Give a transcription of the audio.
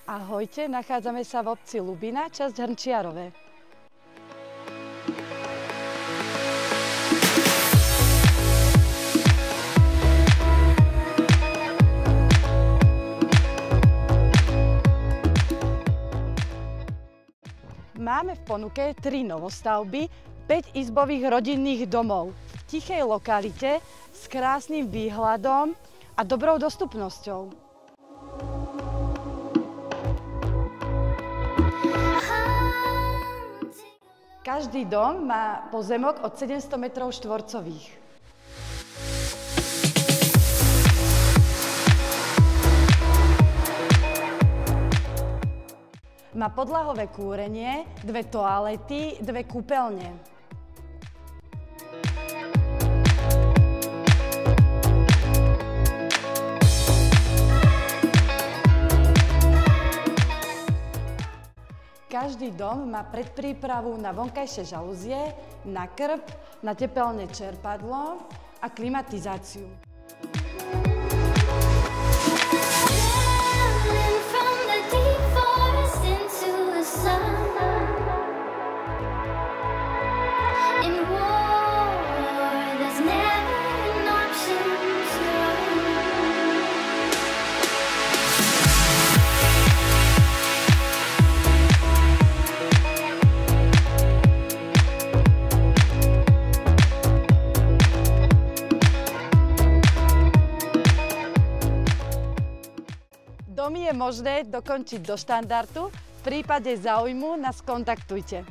Ahojte, nachádzame sa v obci Lubina, časť Hrnčiarove. Máme v ponuke 3 novostavby, 5 izbových rodinných domov v tichej lokalite s krásnym výhľadom a dobrou dostupnosťou. Každý dom má pozemok od 700 metrov štvorcových. Má podlahové kúrenie, 2 toalety, 2 kúpeľne. Každý dom má predprípravu na vonkajšie žalúzie, na krb, na tepelné čerpadlo a klimatizáciu. Dom je možné dokončiť do štandardu. V prípade záujmu nás kontaktujte.